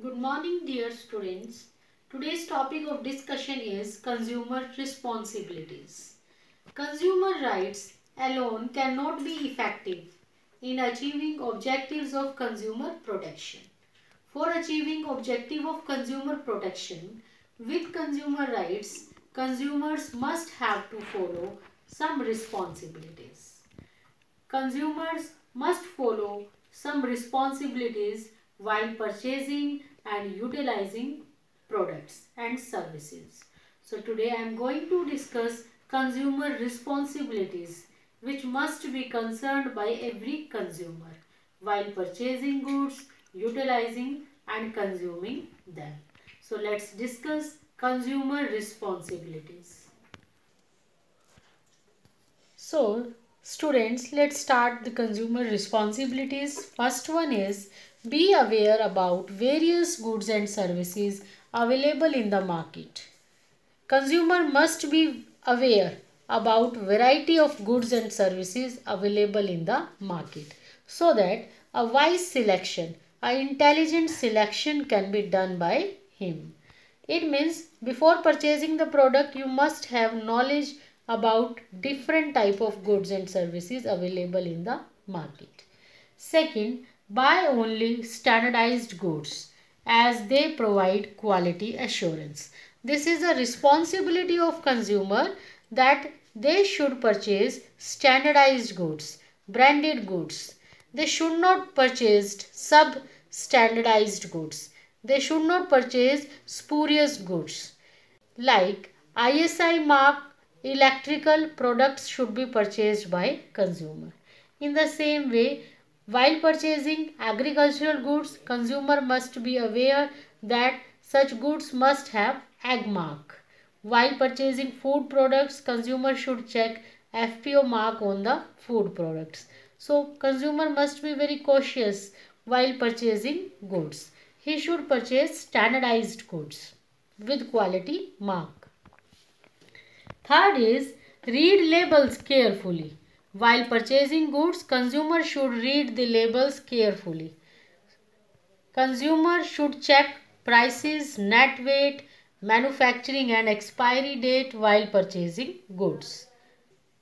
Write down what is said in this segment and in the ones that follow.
Good morning, dear students. Today's topic of discussion is consumer responsibilities. Consumer rights alone cannot be effective in achieving objectives of consumer protection. For achieving objective of consumer protection with consumer rights, consumers must have to follow some responsibilities. Consumers must follow some responsibilities while purchasing and utilizing products and services. So today I am going to discuss consumer responsibilities which must be concerned by every consumer while purchasing goods, utilizing and consuming them. So let's discuss consumer responsibilities. So, students, let's start the consumer responsibilities. First one is be aware about various goods and services available in the market. Consumer must be aware about variety of goods and services available in the market so that a wise selection, an intelligent selection can be done by him. It means before purchasing the product you must have knowledge about different type of goods and services available in the market. Second, buy only standardized goods as they provide quality assurance. This is a responsibility of consumer that they should purchase standardized goods, branded goods. They should not purchase sub-standardized goods. They should not purchase spurious goods. Like ISI mark electrical products should be purchased by consumer. In the same way, while purchasing agricultural goods, consumer must be aware that such goods must have AG mark. While purchasing food products, consumer should check FPO mark on the food products. So, consumer must be very cautious while purchasing goods. He should purchase standardized goods with quality mark. Third is read labels carefully. While purchasing goods, consumer should read the labels carefully. Consumer should check prices, net weight, manufacturing and expiry date while purchasing goods.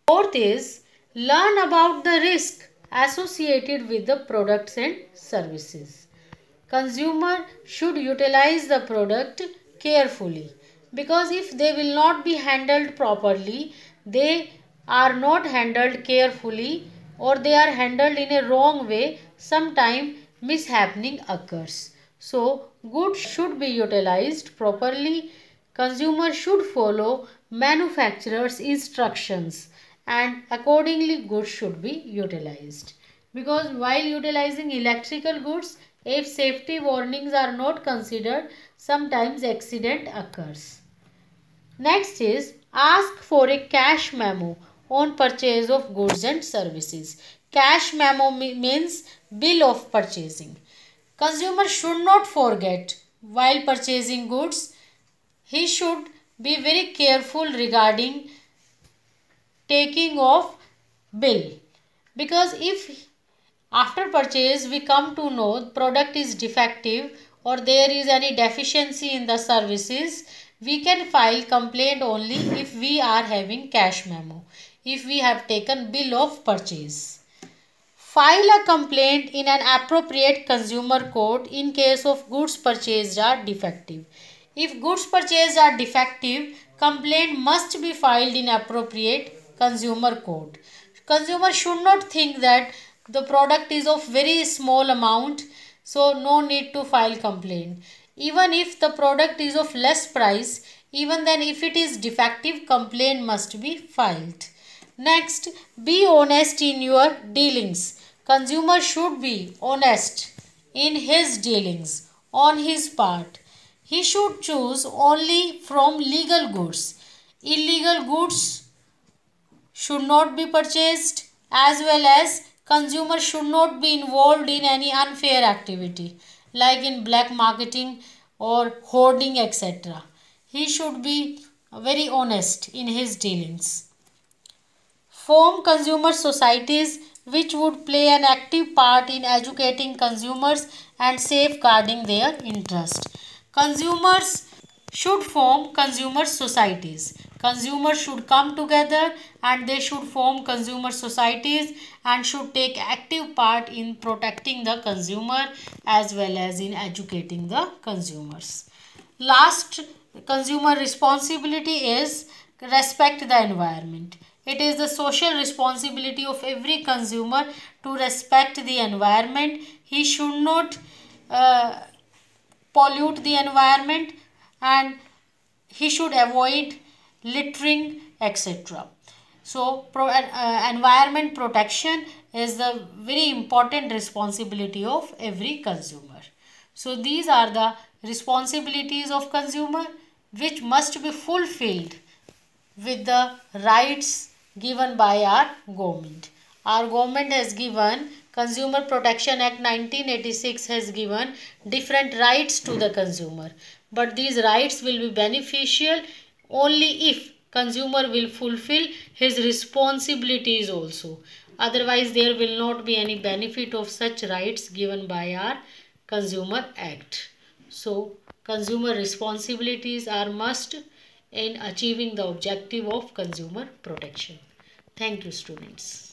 Fourth is learn about the risk associated with the products and services. Consumer should utilize the product carefully because if they will not be handled properly, they are not handled carefully or they are handled in a wrong way, sometime mishappening occurs. So, goods should be utilized properly. Consumer should follow manufacturer's instructions and accordingly goods should be utilized. Because while utilizing electrical goods, if safety warnings are not considered, sometimes accident occurs. Next is ask for a cash memo on purchase of goods and services. Cash memo means bill of purchasing. Consumer should not forget while purchasing goods. He should be very careful regarding taking of bill. Because if after purchase we come to know product is defective or there is any deficiency in the services, we can file complaint only if we are having cash memo, if we have taken bill of purchase. File a complaint in an appropriate consumer court in case of goods purchased are defective. If goods purchased are defective, complaint must be filed in appropriate consumer court. Consumer should not think that the product is of very small amount, so no need to file complaint. Even if the product is of less price, even then if it is defective, complaint must be filed. Next, be honest in your dealings. Consumer should be honest in his dealings on his part. He should choose only from legal goods. Illegal goods should not be purchased, as well as consumer should not be involved in any unfair activity like in black marketing or hoarding, etc. He should be very honest in his dealings. Form consumer societies which would play an active part in educating consumers and safeguarding their interest. Consumers should form consumer societies. Consumers should come together and they should form consumer societies and should take active part in protecting the consumer as well as in educating the consumers. Last consumer responsibility is respect the environment. It is the social responsibility of every consumer to respect the environment. He should not pollute the environment and he should avoid littering, etc. So environment protection is the very important responsibility of every consumer. So these are the responsibilities of consumer which must be fulfilled with the rights given by our government. Our government has given Consumer Protection Act 1986 has given different rights to the consumer. But these rights will be beneficial only if consumer will fulfill his responsibilities also. Otherwise there will not be any benefit of such rights given by our Consumer Act. So consumer responsibilities are must in achieving the objective of consumer protection. Thank you, students.